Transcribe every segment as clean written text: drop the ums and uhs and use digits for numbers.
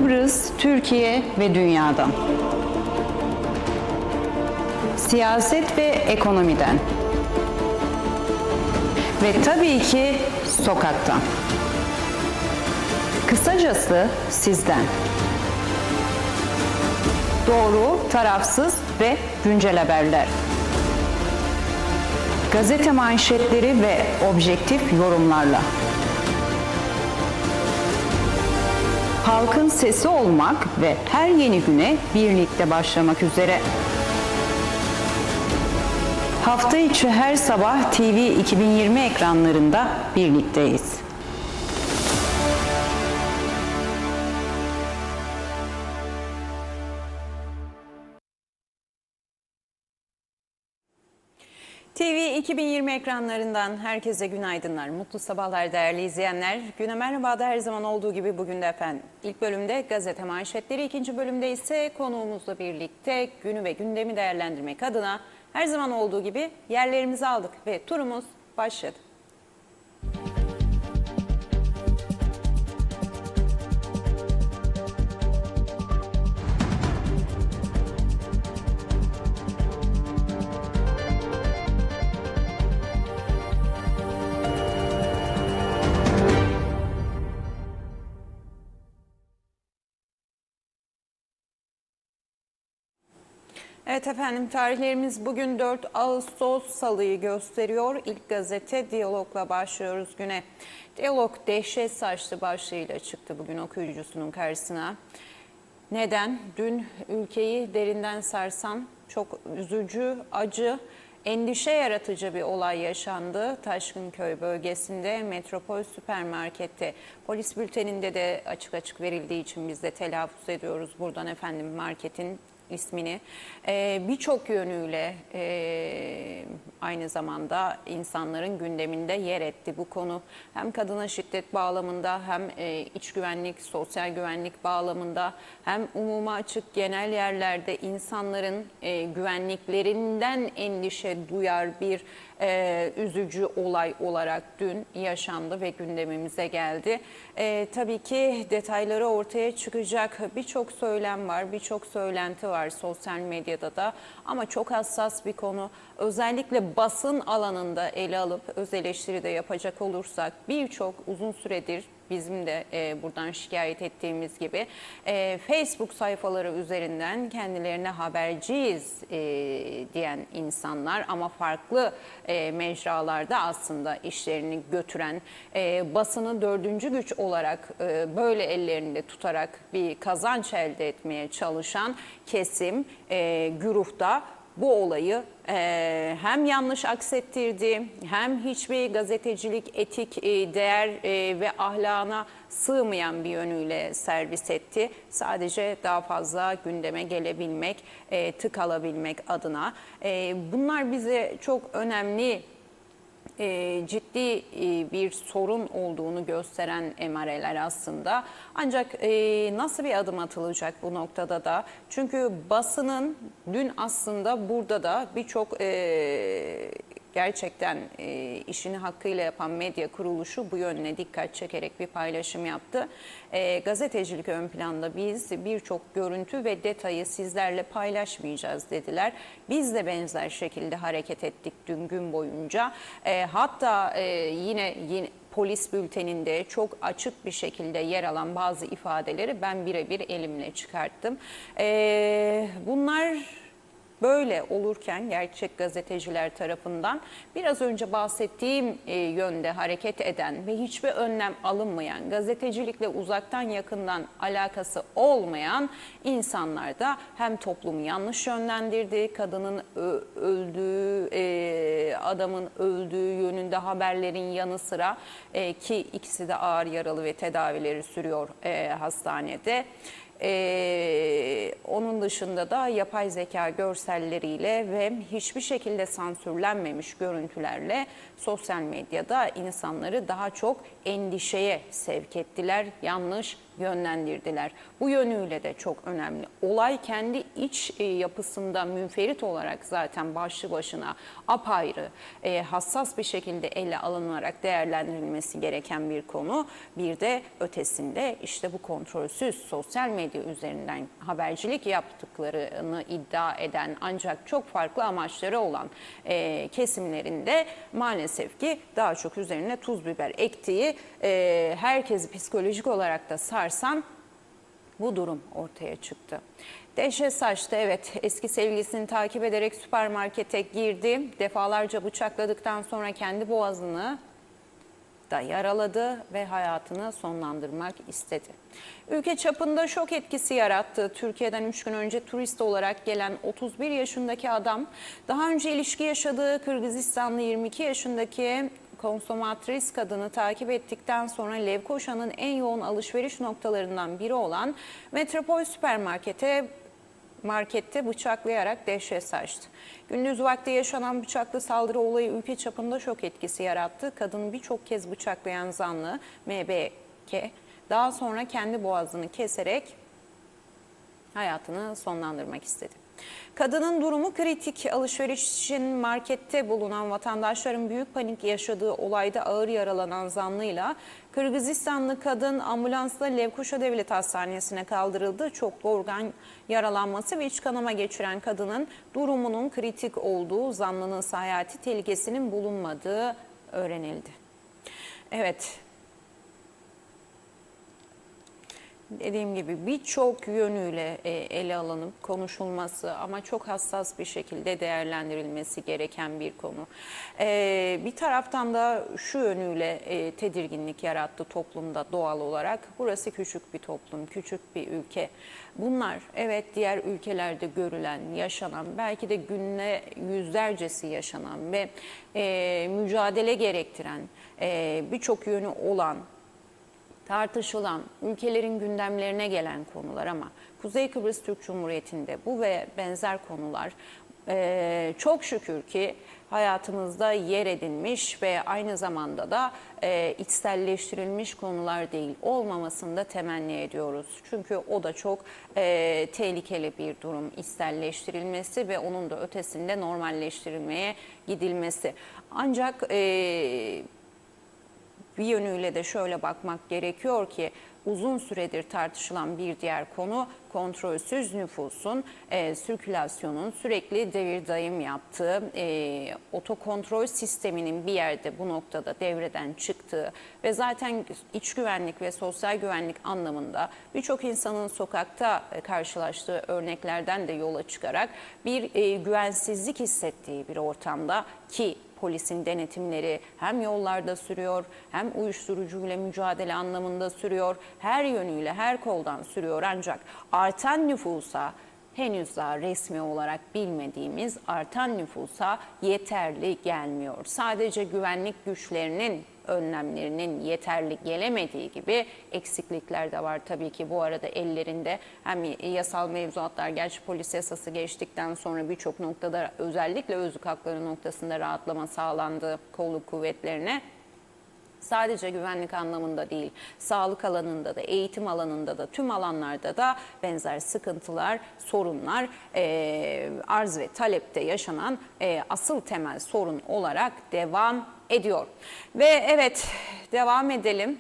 Kıbrıs, Türkiye ve dünyadan. Siyaset ve ekonomiden. Ve tabii ki sokaktan. Kısacası sizden. Doğru, tarafsız ve güncel haberler. Gazete manşetleri ve objektif yorumlarla. Halkın sesi olmak ve her yeni güne birlikte başlamak üzere. Hafta içi her sabah TV 2020 ekranlarında birlikteyiz. TV 2020 ekranlarından herkese günaydınlar, mutlu sabahlar değerli izleyenler. Güne merhabada her zaman olduğu gibi bugün de efendim. İlk bölümde gazete manşetleri, ikinci bölümde ise konuğumuzla birlikte günü ve gündemi değerlendirmek adına her zaman olduğu gibi yerlerimizi aldık ve turumuz başladı. Evet efendim, tarihlerimiz bugün 4 Ağustos Salı'yı gösteriyor. İlk gazete Diyalog'la başlıyoruz güne. Diyalog dehşet saçlı başlığıyla çıktı bugün okuyucusunun karşısına. Neden? Dün ülkeyi derinden sarsan çok üzücü, acı, endişe yaratıcı bir olay yaşandı. Taşkınköy bölgesinde Metropol Süpermarket'te. Polis bülteninde de açık açık verildiği için biz de telaffuz ediyoruz buradan efendim marketin ismini. Birçok yönüyle aynı zamanda insanların gündeminde yer etti bu konu. Hem kadına şiddet bağlamında hem iç güvenlik, sosyal güvenlik bağlamında hem umuma açık genel yerlerde insanların güvenliklerinden endişe duyar bir üzücü olay olarak dün yaşandı ve gündemimize geldi. Tabii ki detayları ortaya çıkacak birçok söylem var, birçok söylenti var sosyal medyada da ama çok hassas bir konu. Özellikle basın alanında ele alıp öz eleştiri de yapacak olursak birçok uzun süredir bizim de buradan şikayet ettiğimiz gibi Facebook sayfaları üzerinden kendilerine haberciyiz diyen insanlar ama farklı mecralarda aslında işlerini götüren, basını dördüncü güç olarak böyle ellerinde tutarak bir kazanç elde etmeye çalışan kesim, güruhta bu olayı hem yanlış aksettirdi hem hiçbir gazetecilik etik değer ve ahlana sığmayan bir yönüyle servis etti. Sadece daha fazla gündeme gelebilmek, tık alabilmek adına. Bunlar bize çok önemli, ciddi bir sorun olduğunu gösteren emareler aslında. Ancak nasıl bir adım atılacak bu noktada da? Çünkü basının dün aslında burada da birçok gerçekten işini hakkıyla yapan medya kuruluşu bu yönüne dikkat çekerek bir paylaşım yaptı. Gazetecilik ön planda, biz birçok görüntü ve detayı sizlerle paylaşmayacağız dediler. Biz de benzer şekilde hareket ettik dün gün boyunca. Hatta yine polis bülteninde çok açık bir şekilde yer alan bazı ifadeleri ben birebir elimle çıkarttım. Bunlar böyle olurken gerçek gazeteciler tarafından biraz önce bahsettiğim yönde hareket eden ve hiçbir önlem alınmayan, gazetecilikle uzaktan yakından alakası olmayan insanlar da hem toplumu yanlış yönlendirdi, kadının öldüğü, adamın öldüğü yönünde haberlerin yanı sıra ki ikisi de ağır yaralı ve tedavileri sürüyor hastanede. Onun dışında da yapay zeka görselleriyle ve hiçbir şekilde sansürlenmemiş görüntülerle sosyal medyada insanları daha çok endişeye sevk ettiler. Yanlış yönlendirdiler. Bu yönüyle de çok önemli. Olay kendi iç yapısında münferit olarak zaten başlı başına apayrı, hassas bir şekilde ele alınarak değerlendirilmesi gereken bir konu. Bir de ötesinde işte bu kontrolsüz sosyal medya üzerinden habercilik yaptıklarını iddia eden ancak çok farklı amaçları olan kesimlerinde maalesef ki daha çok üzerine tuz biber ektiği, herkesi psikolojik olarak da sarsan bu durum ortaya çıktı. Dehşet saçtı, evet, eski sevgilisini takip ederek süpermarkete girdi. Defalarca bıçakladıktan sonra kendi boğazını da yaraladı ve hayatını sonlandırmak istedi. Ülke çapında şok etkisi yarattı. Türkiye'den 3 gün önce turist olarak gelen 31 yaşındaki adam, daha önce ilişki yaşadığı Kırgızistanlı 22 yaşındaki konsomatris kadını takip ettikten sonra Lefkoşa'nın en yoğun alışveriş noktalarından biri olan Metropol markette bıçaklayarak dehşet saçtı. Gündüz vakti yaşanan bıçaklı saldırı olayı ülke çapında şok etkisi yarattı. Kadını birçok kez bıçaklayan zanlı MBK daha sonra kendi boğazını keserek hayatını sonlandırmak istedi. Kadının durumu kritik. Alışveriş için markette bulunan vatandaşların büyük panik yaşadığı olayda ağır yaralanan zanlıyla Kırgızistanlı kadın ambulansla Lefkoşa Devlet Hastanesi'ne kaldırıldı. Çoklu organ yaralanması ve iç kanama geçiren kadının durumunun kritik olduğu, zanlının hayati tehlikesinin bulunmadığı öğrenildi. Evet. Dediğim gibi birçok yönüyle ele alınıp konuşulması ama çok hassas bir şekilde değerlendirilmesi gereken bir konu. Bir taraftan da şu yönüyle tedirginlik yarattı toplumda doğal olarak. Burası küçük bir toplum, küçük bir ülke. Bunlar evet diğer ülkelerde görülen, yaşanan, belki de günde yüzlercesi yaşanan ve mücadele gerektiren, birçok yönü olan, tartışılan, ülkelerin gündemlerine gelen konular ama Kuzey Kıbrıs Türk Cumhuriyeti'nde bu ve benzer konular çok şükür ki hayatımızda yer edinmiş ve aynı zamanda da içselleştirilmiş konular değil, olmamasını da temenni ediyoruz. Çünkü o da çok tehlikeli bir durum, içselleştirilmesi ve onun da ötesinde normalleştirilmeye gidilmesi. Ancak bir yönüyle de şöyle bakmak gerekiyor ki uzun süredir tartışılan bir diğer konu kontrolsüz nüfusun, sirkülasyonun sürekli devir daim yaptığı, otokontrol sisteminin bir yerde bu noktada devreden çıktığı ve zaten iç güvenlik ve sosyal güvenlik anlamında birçok insanın sokakta karşılaştığı örneklerden de yola çıkarak bir güvensizlik hissettiği bir ortamda ki polisin denetimleri hem yollarda sürüyor hem uyuşturucuyla mücadele anlamında sürüyor. Her yönüyle her koldan sürüyor ancak artan nüfusa henüz daha resmi olarak bilmediğimiz artan nüfusa yeterli gelmiyor. Sadece güvenlik güçlerinin önlemlerinin yeterli gelemediği gibi eksiklikler de var tabii ki. Bu arada ellerinde hem yasal mevzuatlar, gerçi polis yasası geçtikten sonra birçok noktada özellikle özlük hakları noktasında rahatlama sağlandı kolluk kuvvetlerine. Sadece güvenlik anlamında değil, sağlık alanında da, eğitim alanında da, tüm alanlarda da benzer sıkıntılar, sorunlar, arz ve talepte yaşanan asıl temel sorun olarak devam ediyor. Ve evet, devam edelim.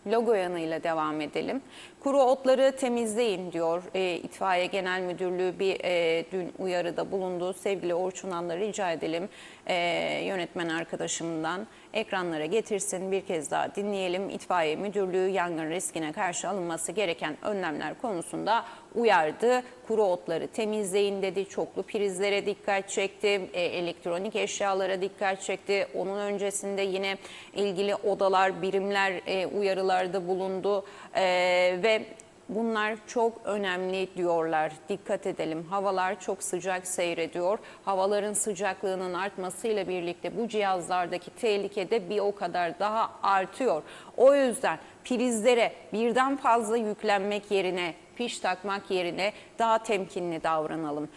Logo yanıyla devam edelim. Kuru otları temizleyin diyor İtfaiye Genel Müdürlüğü dün uyarıda bulundu. Sevgili Orçun An'la rica edelim yönetmen arkadaşımdan ekranlara getirsin. Bir kez daha dinleyelim. İtfaiye Müdürlüğü yangın riskine karşı alınması gereken önlemler konusunda uyardı. Kuru otları temizleyin dedi. Çoklu prizlere dikkat çekti. Elektronik eşyalara dikkat çekti. Onun öncesinde yine ilgili odalar, birimler uyarılarda bulundu ve bunlar çok önemli diyorlar. Dikkat edelim. Havalar çok sıcak seyrediyor. Havaların sıcaklığının artmasıyla birlikte bu cihazlardaki tehlike de bir o kadar daha artıyor. O yüzden prizlere birden fazla yüklenmek yerine, fiş takmak yerine daha temkinli davranalım.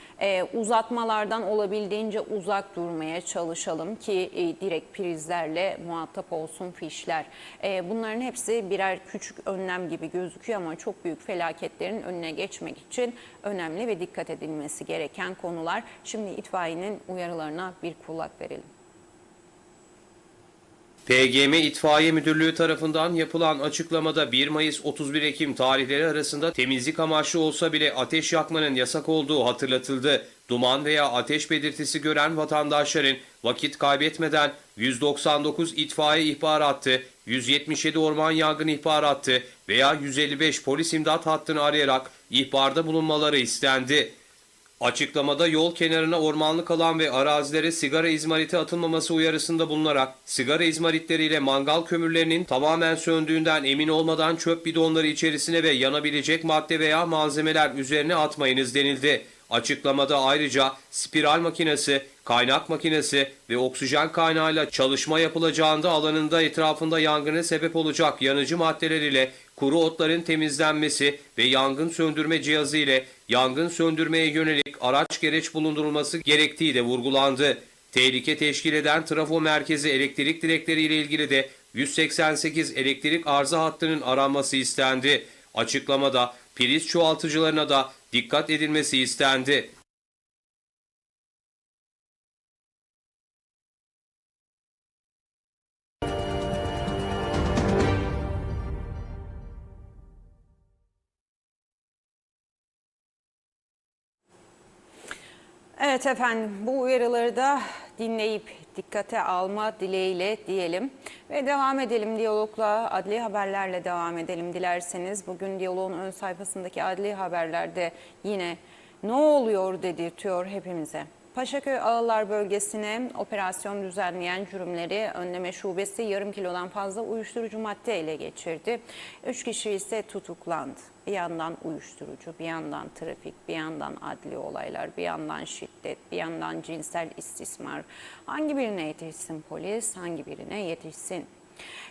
Uzatmalardan olabildiğince uzak durmaya çalışalım ki direkt prizlerle muhatap olsun fişler. Bunların hepsi birer küçük önlem gibi gözüküyor ama çok büyük felaketlerin önüne geçmek için önemli ve dikkat edilmesi gereken konular. Şimdi itfaiyenin uyarılarına bir kulak verelim. PGM İtfaiye Müdürlüğü tarafından yapılan açıklamada 1 Mayıs 31 Ekim tarihleri arasında temizlik amaçlı olsa bile ateş yakmanın yasak olduğu hatırlatıldı. Duman veya ateş belirtisi gören vatandaşların vakit kaybetmeden 199 itfaiye ihbar hattı, 177 orman yangın ihbar hattı veya 155 polis imdat hattını arayarak ihbarda bulunmaları istendi. Açıklamada yol kenarına ormanlık alan ve arazilere sigara izmariti atılmaması uyarısında bulunarak sigara izmaritleriyle mangal kömürlerinin tamamen söndüğünden emin olmadan çöp bidonları içerisine ve yanabilecek madde veya malzemeler üzerine atmayınız denildi. Açıklamada ayrıca spiral makinesi, kaynak makinesi ve oksijen kaynağıyla çalışma yapılacağında alanında etrafında yangına sebep olacak yanıcı maddeler ile kuru otların temizlenmesi ve yangın söndürme cihazı ile yangın söndürmeye yönelik araç gereç bulundurulması gerektiği de vurgulandı. Tehlike teşkil eden trafo merkezi elektrik direkleri ile ilgili de 188 elektrik arıza hattının aranması istendi. Açıklamada priz çoğaltıcılarına da dikkat edilmesi istendi. Evet efendim, bu uyarıları da dinleyip dikkate alma dileğiyle diyelim. Ve devam edelim diyalogla, adli haberlerle devam edelim dilerseniz. Bugün diyaloğun ön sayfasındaki adli haberlerde yine ne oluyor dedirtiyor hepimize. Paşaköy Ağılar bölgesine operasyon düzenleyen Cürümleri Önleme Şubesi yarım kilodan fazla uyuşturucu madde ele geçirdi. 3 kişi ise tutuklandı. Bir yandan uyuşturucu, bir yandan trafik, bir yandan adli olaylar, bir yandan şiddet, bir yandan cinsel istismar. Hangi birine yetişsin polis, hangi birine yetişsin?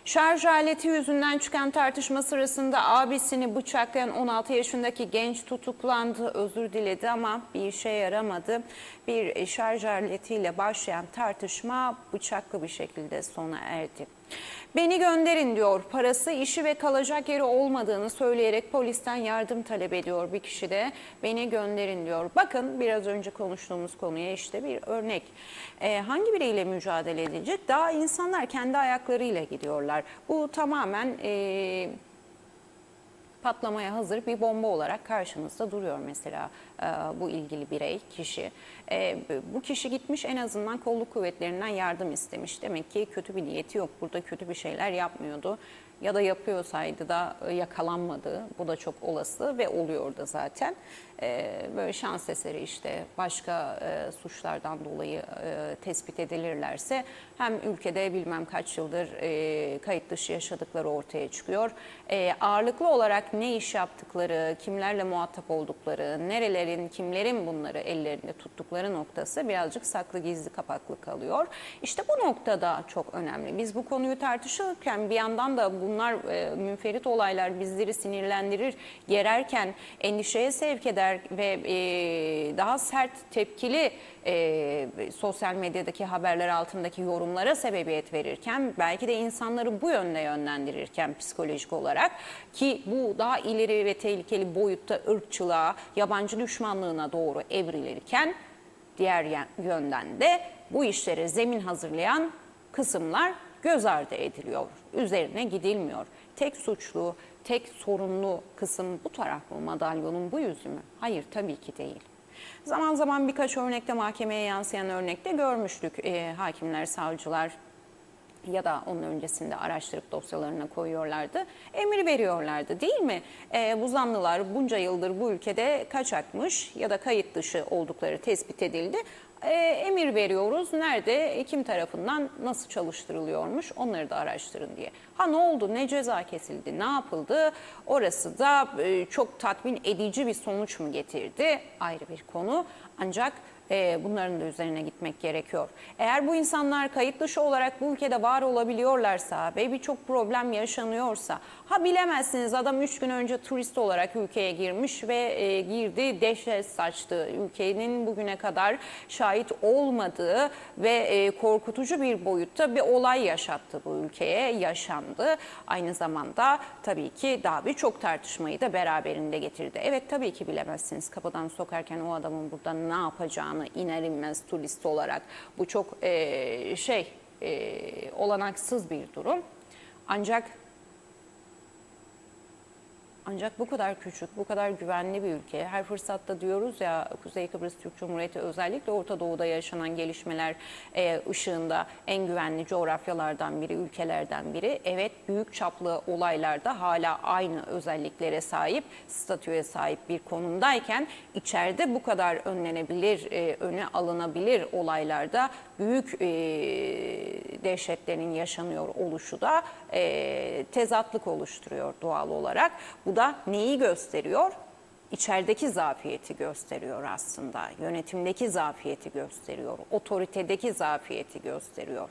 Şarj aleti yüzünden çıkan tartışma sırasında abisini bıçaklayan 16 yaşındaki genç tutuklandı. Özür diledi ama bir işe yaramadı. Bir şarj aletiyle başlayan tartışma bıçaklı bir şekilde sona erdi. Beni gönderin diyor. Parası, işi ve kalacak yeri olmadığını söyleyerek polisten yardım talep ediyor bir kişi de. Beni gönderin diyor. Bakın biraz önce konuştuğumuz konuya işte bir örnek. Hangi biriyle mücadele edilecek? Daha insanlar kendi ayaklarıyla gidiyorlar. Bu tamamen patlamaya hazır bir bomba olarak karşımızda duruyor mesela bu ilgili birey, kişi. Bu kişi gitmiş en azından kolluk kuvvetlerinden yardım istemiş. Demek ki kötü bir niyeti yok. Burada kötü bir şeyler yapmıyordu. Ya da yapıyorsaydı da yakalanmadı. Bu da çok olası ve oluyor da zaten. Böyle şans eseri işte başka suçlardan dolayı tespit edilirlerse hem ülkede bilmem kaç yıldır kayıt dışı yaşadıkları ortaya çıkıyor. Ağırlıklı olarak ne iş yaptıkları, kimlerle muhatap oldukları, nerelerin, kimlerin bunları ellerinde tuttukları noktası birazcık saklı gizli kapaklı kalıyor. İşte bu noktada çok önemli. Biz bu konuyu tartışırken bir yandan da bunlar münferit olaylar bizleri sinirlendirir, gererken endişeye sevk eder ve daha sert tepkili sosyal medyadaki haberler altındaki yorumlara sebebiyet verirken belki de insanları bu yönde yönlendirirken psikolojik olarak ki bu daha ileri ve tehlikeli boyutta ırkçılığa, yabancı düşmanlığına doğru evrilirken diğer yönden de bu işlere zemin hazırlayan kısımlar göz ardı ediliyor. Üzerine gidilmiyor. Tek suçlu, tek sorunlu kısım bu taraf mı, madalyonun bu yüzü mü? Hayır, tabii ki değil. Zaman zaman birkaç örnekte mahkemeye yansıyan örnekte görmüştük. Hakimler, savcılar ya da onun öncesinde araştırıp dosyalarına koyuyorlardı. Emir veriyorlardı değil mi? Bu zanlılar bunca yıldır bu ülkede kaçakmış ya da kayıt dışı oldukları tespit edildi. Emir veriyoruz. Nerede, kim tarafından nasıl çalıştırılıyormuş onları da araştırın diye. Ha ne oldu, ne ceza kesildi, ne yapıldı? Orası da çok tatmin edici bir sonuç mu getirdi? Ayrı bir konu. Ancak Bunların da üzerine gitmek gerekiyor. Eğer bu insanlar kayıt dışı olarak bu ülkede var olabiliyorlarsa ve birçok problem yaşanıyorsa, ha bilemezsiniz, adam 3 gün önce turist olarak ülkeye girmiş ve girdi, dehşet saçtı. Ülkenin bugüne kadar şahit olmadığı ve korkutucu bir boyutta bir olay yaşattı bu ülkeye, yaşandı. Aynı zamanda tabii ki daha birçok tartışmayı da beraberinde getirdi. Evet, tabii ki bilemezsiniz kapıdan sokarken o adamın burada ne yapacağını, iner inmez turist olarak. Bu çok olanaksız bir durum. Ancak bu kadar küçük, bu kadar güvenli bir ülke. Her fırsatta diyoruz ya, Kuzey Kıbrıs Türk Cumhuriyeti özellikle Orta Doğu'da yaşanan gelişmeler ışığında en güvenli coğrafyalardan biri, ülkelerden biri. Evet, büyük çaplı olaylarda hala aynı özelliklere sahip, statüye sahip bir konumdayken içeride bu kadar önlenebilir, öne alınabilir olaylarda büyük dehşetlerin yaşanıyor oluşu da tezatlık oluşturuyor doğal olarak. Bu da neyi gösteriyor? İçerideki zafiyeti gösteriyor aslında. Yönetimdeki zafiyeti gösteriyor. Otoritedeki zafiyeti gösteriyor.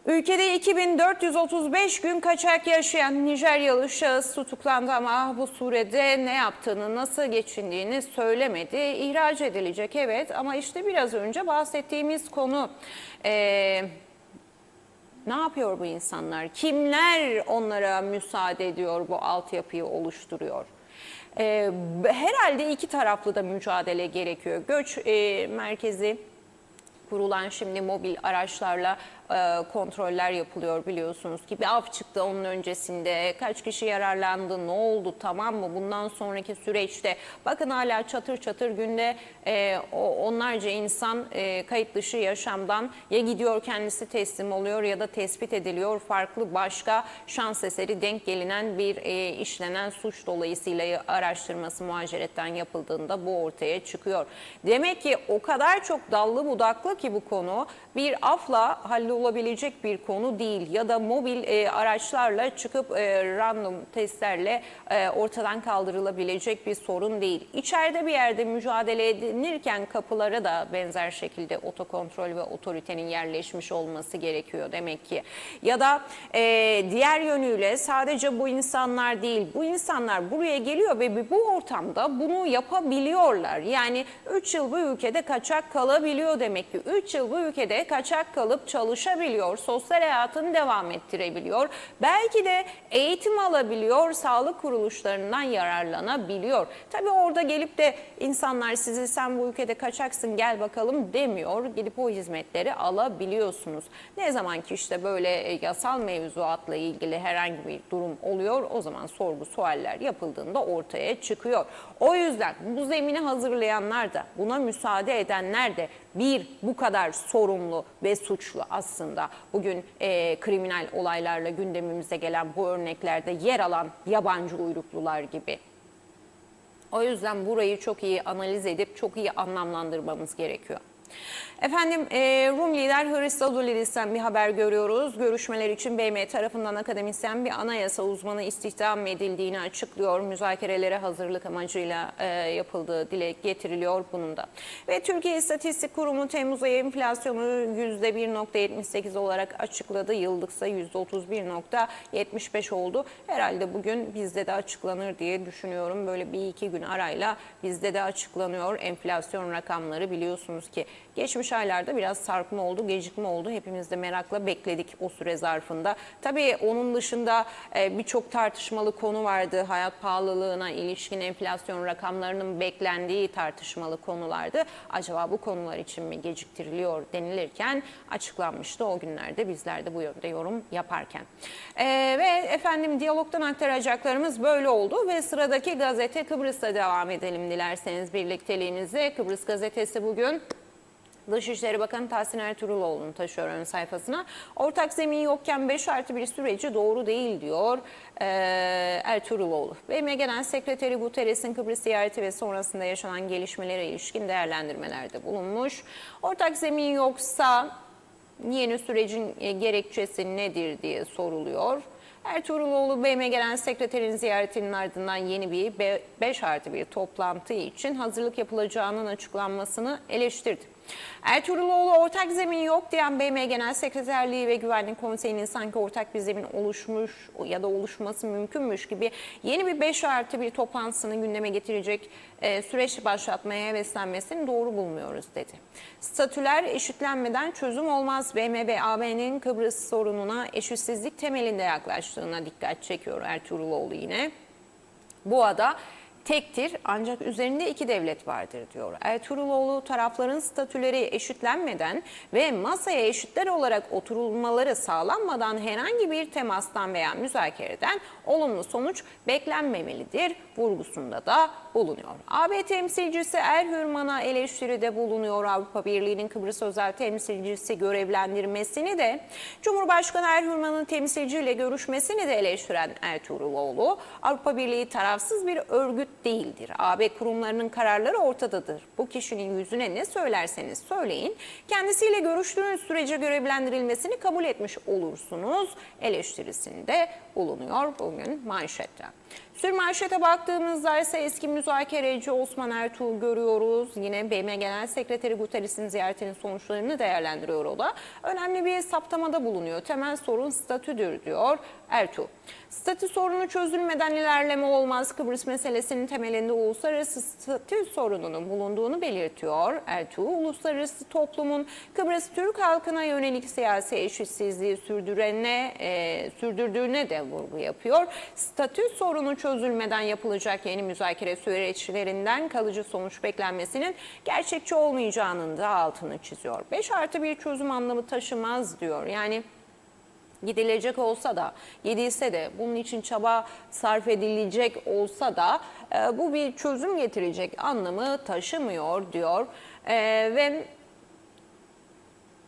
Ülkede 2435 gün kaçak yaşayan Nijeryalı şahıs tutuklandı ama bu sürede ne yaptığını, nasıl geçindiğini söylemedi. İhraç edilecek, evet, ama işte biraz önce bahsettiğimiz konu. Ne yapıyor bu insanlar? Kimler onlara müsaade ediyor, bu altyapıyı oluşturuyor? Herhalde iki taraflı da mücadele gerekiyor. Göç merkezi kurulan şimdi mobil araçlarla kontroller yapılıyor, biliyorsunuz ki. Bir av çıktı onun öncesinde. Kaç kişi yararlandı, ne oldu, tamam mı? Bundan sonraki süreçte bakın hala çatır çatır günde onlarca insan kayıt dışı yaşamdan ya gidiyor, kendisi teslim oluyor ya da tespit ediliyor. Farklı başka şans eseri denk gelinen bir işlenen suç dolayısıyla araştırması muhaceretten yapıldığında bu ortaya çıkıyor. Demek ki o kadar çok dallı budaklı ki bu konu, bir afla hallolabilecek bir konu değil ya da mobil araçlarla çıkıp random testlerle ortadan kaldırılabilecek bir sorun değil. İçeride bir yerde mücadele edilirken kapılara da benzer şekilde otokontrol ve otoritenin yerleşmiş olması gerekiyor demek ki. Ya da diğer yönüyle sadece bu insanlar değil, bu insanlar buraya geliyor ve bu ortamda bunu yapabiliyorlar. Yani 3 yıl bu ülkede kaçak kalabiliyor demek ki. 3 yıl bu ülkede kaçak kalıp çalışabiliyor, sosyal hayatını devam ettirebiliyor. Belki de eğitim alabiliyor, sağlık kuruluşlarından yararlanabiliyor. Tabii orada gelip de insanlar sizi, sen bu ülkede kaçaksın gel bakalım demiyor. Gidip o hizmetleri alabiliyorsunuz. Ne zaman ki işte böyle yasal mevzuatla ilgili herhangi bir durum oluyor, o zaman sorgu sualler yapıldığında ortaya çıkıyor. O yüzden bu zemini hazırlayanlar da, buna müsaade edenler de bu kadar sorumlu ve suçlu aslında. Bugün kriminal olaylarla gündemimize gelen bu örneklerde yer alan yabancı uyruklular gibi. O yüzden burayı çok iyi analiz edip çok iyi anlamlandırmamız gerekiyor. Efendim, Rum lider Hristodoulidis'ten bir haber görüyoruz. Görüşmeler için BM tarafından akademisyen bir anayasa uzmanı istihdam edildiğini açıklıyor. Müzakerelere hazırlık amacıyla yapıldığı dile getiriliyor bunun da. Ve Türkiye İstatistik Kurumu Temmuz ayı enflasyonu %1,78 olarak açıkladı. Yıllıksa %31,75 oldu. Herhalde bugün bizde de açıklanır diye düşünüyorum. Böyle bir iki gün arayla bizde de açıklanıyor enflasyon rakamları, biliyorsunuz ki. Geçmiş aylarda biraz sarkma oldu, gecikme oldu. Hepimiz de merakla bekledik o süre zarfında. Tabii onun dışında birçok tartışmalı konu vardı. Hayat pahalılığına ilişkin enflasyon rakamlarının beklendiği tartışmalı konulardı. Acaba bu konular için mi geciktiriliyor denilirken açıklanmıştı o günlerde, bizler de bu yönde yorum yaparken. Ve efendim, diyalogdan aktaracaklarımız böyle oldu ve sıradaki gazete Kıbrıs'ta devam edelim dilerseniz birlikteliğimizi. Kıbrıs gazetesi bugün Dışişleri Bakanı Tahsin Ertuğruloğlu'nu taşıyor ön sayfasına. Ortak zemin yokken 5+1 süreci doğru değil diyor Ertuğruloğlu. BM Genel Sekreteri Guterres'in Kıbrıs ziyareti ve sonrasında yaşanan gelişmelere ilişkin değerlendirmelerde bulunmuş. Ortak zemin yoksa yeni sürecin gerekçesi nedir diye soruluyor. Ertuğruloğlu, BM Genel Sekreterinin ziyaretinin ardından yeni bir 5+1 toplantı için hazırlık yapılacağının açıklanmasını eleştirdi. Ertuğruloğlu ortak zemin yok diyen BM Genel Sekreterliği ve Güvenlik Konseyi'nin sanki ortak bir zemin oluşmuş ya da oluşması mümkünmüş gibi yeni bir 5+1 toplantısını gündeme getirecek süreç başlatmaya heveslenmesini doğru bulmuyoruz dedi. Statüler eşitlenmeden çözüm olmaz. BM ve AB'nin Kıbrıs sorununa eşitsizlik temelinde yaklaştığına dikkat çekiyor Ertuğruloğlu yine. Bu ada tektir ancak üzerinde iki devlet vardır diyor. Ertuğruloğlu tarafların statüleri eşitlenmeden ve masaya eşitler olarak oturulmaları sağlanmadan herhangi bir temastan veya müzakereden olumlu sonuç beklenmemelidir vurgusunda da bulunuyor. AB temsilcisi Erhürman'a eleştiride bulunuyor. Avrupa Birliği'nin Kıbrıs özel temsilcisi görevlendirmesini de Cumhurbaşkanı Erhürman'ın temsilciyle görüşmesini de eleştiren Ertuğruloğlu, Avrupa Birliği tarafsız bir örgüt değildir. AB kurumlarının kararları ortadadır. Bu kişinin yüzüne ne söylerseniz söyleyin, kendisiyle görüştüğünüz sürece görevlendirilmesini kabul etmiş olursunuz eleştirisinde bulunuyor bugün manşette. Sürmanşete baktığımızda ise eski müzakereci Osman Ertuğ'u görüyoruz. Yine BM Genel Sekreteri Guterres'in ziyaretinin sonuçlarını değerlendiriyor o da. Önemli bir saptamada bulunuyor. Temel sorun statüdür diyor Ertuğ. Statü sorunu çözülmeden ilerleme olmaz. Kıbrıs meselesinin temelinde uluslararası statü sorununun bulunduğunu belirtiyor Ertuğ. Uluslararası toplumun Kıbrıs Türk halkına yönelik siyasi eşitsizliği sürdürdüğüne de vurgu yapıyor. Statü sorunu çözülmeden yapılacak yeni müzakere süreçlerinden kalıcı sonuç beklenmesinin gerçekçi olmayacağının da altını çiziyor. 5+1 çözüm anlamı taşımaz diyor. Yani gidilecek olsa da, gidilse de, bunun için çaba sarf edilecek olsa da bu bir çözüm getirecek anlamı taşımıyor diyor. Ve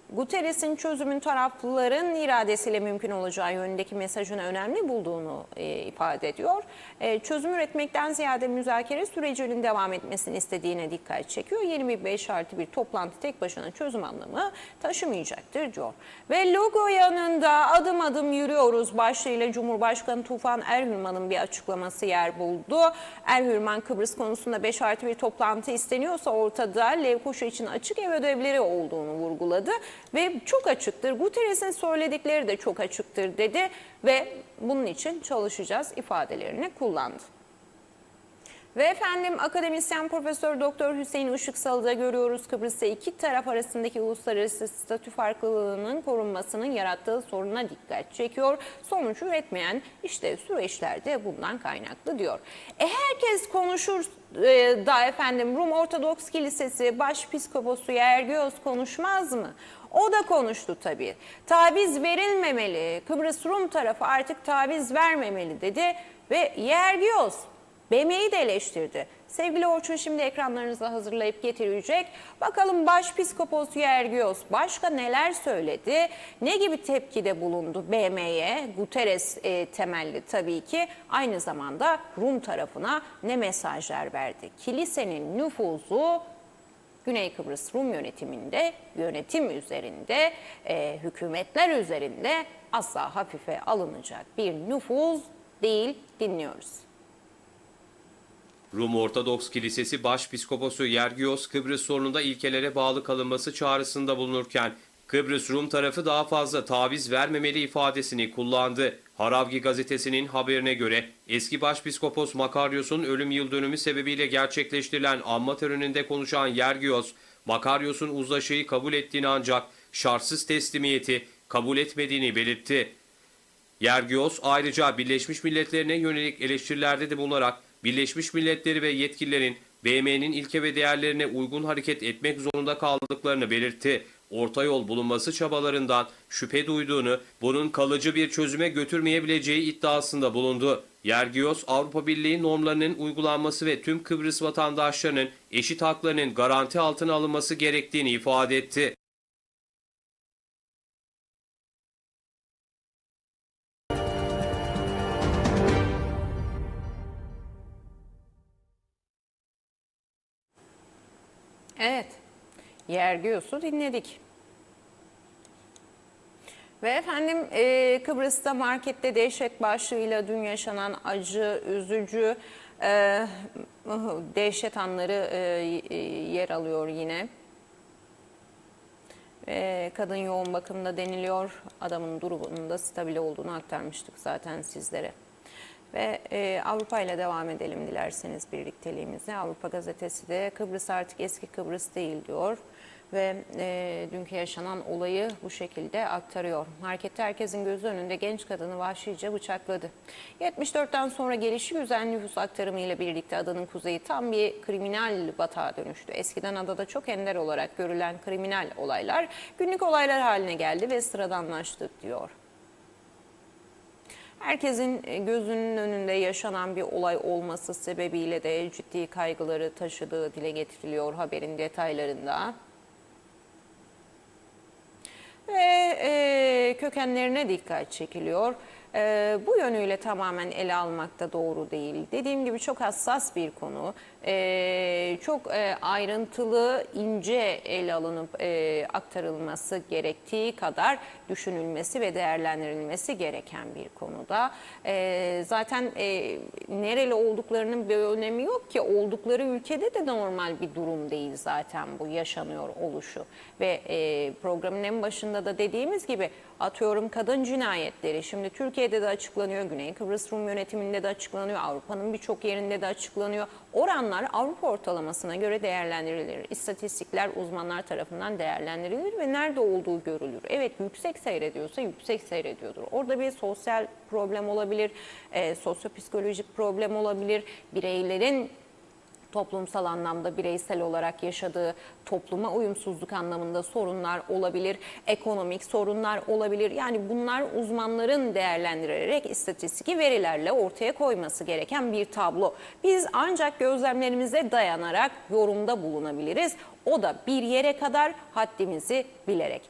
Guterres'in çözümün tarafların iradesiyle mümkün olacağı yönündeki mesajını önemli bulduğunu ifade ediyor. Çözüm üretmekten ziyade müzakere sürecinin devam etmesini istediğine dikkat çekiyor. Yeni bir 5+1 toplantı tek başına çözüm anlamı taşımayacaktır diyor. Ve logo yanında adım adım yürüyoruz başlığıyla Cumhurbaşkanı Tufan Erhürman'ın bir açıklaması yer buldu. Erhürman, Kıbrıs konusunda 5+1 toplantı isteniyorsa ortada Lefkoşa için açık ev ödevleri olduğunu vurguladı. Ve çok açıktır. Guterres'in söyledikleri de çok açıktır dedi ve bunun için çalışacağız ifadelerini kullandı. Ve efendim akademisyen Profesör Doktor Hüseyin Işıksal'ı görüyoruz. Kıbrıs'ta iki taraf arasındaki uluslararası statü farklılığının korunmasının yarattığı soruna dikkat çekiyor. Sonuç üretmeyen işte süreçler de bundan kaynaklı diyor. Herkes konuşur da efendim Rum Ortodoks Kilisesi Başpiskoposu Yergios konuşmaz mı? O da konuştu tabii. Taviz verilmemeli. Kıbrıs Rum tarafı artık taviz vermemeli dedi ve Yergios BM'yi de eleştirdi. Sevgili Orçun şimdi ekranlarınıza hazırlayıp getirecek. Bakalım Başpiskopos Yergios başka neler söyledi? Ne gibi tepkide bulundu BM'ye? Guterres temelli tabii ki. Aynı zamanda Rum tarafına ne mesajlar verdi? Kilisenin nüfuzu Güney Kıbrıs Rum yönetiminde, yönetim üzerinde, hükümetler üzerinde asla hafife alınacak bir nüfuz değil, dinliyoruz. Rum Ortodoks Kilisesi Başpiskoposu Yergios, Kıbrıs sorununda ilkelere bağlı kalınması çağrısında bulunurken, Kıbrıs Rum tarafı daha fazla taviz vermemeli ifadesini kullandı. Haravgi gazetesinin haberine göre eski Başpiskopos Makaryos'un ölüm yıldönümü sebebiyle gerçekleştirilen anma töreninde konuşan Yergios, Makaryos'un uzlaşıyı kabul ettiğini ancak şartsız teslimiyeti kabul etmediğini belirtti. Yergios ayrıca Birleşmiş Milletler'e yönelik eleştirilerde de bulunarak Birleşmiş Milletleri ve yetkililerin BM'nin ilke ve değerlerine uygun hareket etmek zorunda kaldıklarını belirtti. Orta yol bulunması çabalarından şüphe duyduğunu, bunun kalıcı bir çözüme götürmeyebileceği iddiasında bulundu. Yergios, Avrupa Birliği normlarının uygulanması ve tüm Kıbrıs vatandaşlarının eşit haklarının garanti altına alınması gerektiğini ifade etti. Evet, Yergios'u dinledik. Ve efendim Kıbrıs'ta markette dehşet başlığıyla dün yaşanan acı, üzücü dehşet anları yer alıyor yine. Kadın yoğun bakımda deniliyor. Adamın durumunun da stabil olduğunu aktarmıştık zaten sizlere. Ve Avrupa ile devam edelim dilerseniz birlikteliğimize. Avrupa gazetesi de Kıbrıs artık eski Kıbrıs değil diyor. Ve dünkü yaşanan olayı bu şekilde aktarıyor. Markette herkesin gözü önünde genç kadını vahşice bıçakladı. 74'ten sonra gelişi güzel nüfus aktarımı ile birlikte adanın kuzeyi tam bir kriminal batağa dönüştü. Eskiden adada çok ender olarak görülen kriminal olaylar günlük olaylar haline geldi ve sıradanlaştı diyor. Herkesin gözünün önünde yaşanan bir olay olması sebebiyle de ciddi kaygıları taşıdığı dile getiriliyor haberin detaylarında. Ve kökenlerine dikkat çekiliyor. Bu yönüyle tamamen ele almak da doğru değil. Dediğim gibi çok hassas bir konu. Çok ayrıntılı, ince ele alınıp aktarılması gerektiği kadar düşünülmesi ve değerlendirilmesi gereken bir konuda. Zaten nereli olduklarının bir önemi yok ki. Oldukları ülkede de normal bir durum değil zaten bu yaşanıyor oluşu. Ve programın en başında da dediğimiz gibi atıyorum kadın cinayetleri. Şimdi Türkiye'de de açıklanıyor, Güney Kıbrıs Rum yönetiminde de açıklanıyor, Avrupa'nın birçok yerinde de açıklanıyor. Oranlar Avrupa ortalamasına göre değerlendirilir. İstatistikler uzmanlar tarafından değerlendirilir ve nerede olduğu görülür. Evet, yüksek seyrediyorsa yüksek seyrediyordur. Orada bir sosyal problem olabilir, sosyopsikolojik problem olabilir, bireylerin toplumsal anlamda bireysel olarak yaşadığı topluma uyumsuzluk anlamında sorunlar olabilir, ekonomik sorunlar olabilir. Yani bunlar uzmanların değerlendirerek istatistik verilerle ortaya koyması gereken bir tablo. Biz ancak gözlemlerimize dayanarak yorumda bulunabiliriz. O da bir yere kadar haddimizi bilerek.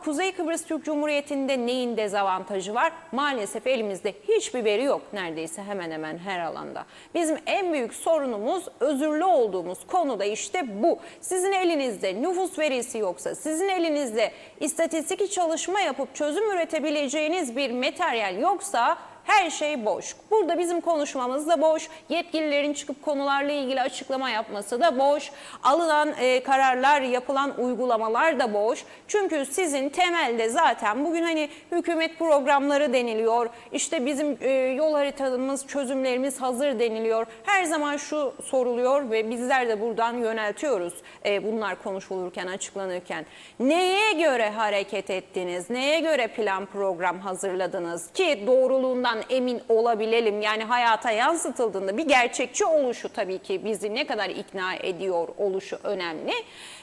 Kuzey Kıbrıs Türk Cumhuriyeti'nde neyin dezavantajı var? Maalesef elimizde hiçbir veri yok neredeyse hemen hemen her alanda. Bizim en büyük sorunumuz özürlü olduğumuz konuda işte bu. Sizin elinizde nüfus verisi yoksa, sizin elinizde istatistik çalışma yapıp çözüm üretebileceğiniz bir materyal yoksa her şey boş. Burada bizim konuşmamız da boş. Yetkililerin çıkıp konularla ilgili açıklama yapması da boş. Alınan kararlar, yapılan uygulamalar da boş. Çünkü sizin temelde zaten bugün hani hükümet programları deniliyor. İşte bizim yol haritamız, çözümlerimiz hazır deniliyor. Her zaman şu soruluyor ve bizler de buradan yöneltiyoruz. Bunlar konuşulurken, açıklanırken. Neye göre hareket ettiniz? Neye göre plan program hazırladınız ki doğruluğundan emin olabilelim. Yani hayata yansıtıldığında bir gerçekçi oluşu tabii ki bizi ne kadar ikna ediyor oluşu önemli.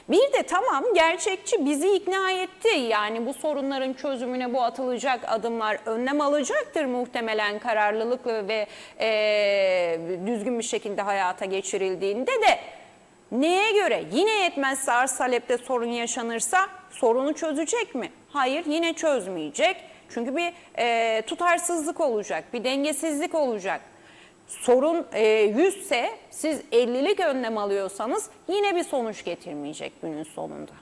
Bir de tamam gerçekçi bizi ikna etti. Yani bu sorunların çözümüne bu atılacak adımlar önlem alacaktır muhtemelen kararlılıkla ve düzgün bir şekilde hayata geçirildiğinde de. Neye göre? Yine yetmezse arz talepte sorun yaşanırsa sorunu çözecek mi? Hayır, yine çözmeyecek. Çünkü bir tutarsızlık olacak, bir dengesizlik olacak. Sorun 100 ise siz 50'lik önlem alıyorsanız yine bir sonuç getirmeyecek günün sonunda.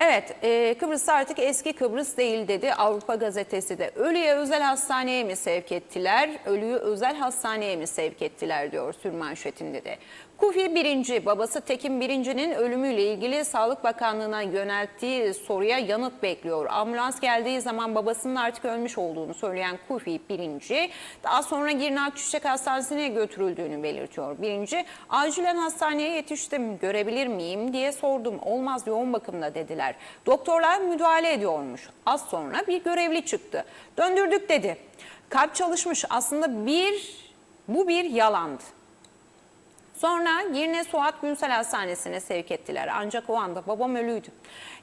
Evet, Kıbrıs artık eski Kıbrıs değil dedi Avrupa gazetesi de. Ölüye özel hastaneye mi sevk ettiler, ölüyü özel hastaneye mi sevk ettiler diyor sürmanşetinde de. Kufi Birinci, babası Tekin Birinci'nin ölümüyle ilgili Sağlık Bakanlığı'na yönelttiği soruya yanıt bekliyor. Ambulans geldiği zaman babasının artık ölmüş olduğunu söyleyen Kufi Birinci, daha sonra Girne Akçiçek Hastanesi'ne götürüldüğünü belirtiyor. Birinci, acilen hastaneye yetiştim, görebilir miyim diye sordum. Olmaz, yoğun bakımda dediler. Doktorlar müdahale ediyormuş. Az sonra bir görevli çıktı. Döndürdük dedi. Kalp çalışmış. Aslında bu bir yalandı. Sonra Girne Suat Günsel Hastanesi'ne sevk ettiler. Ancak o anda babam ölüydü.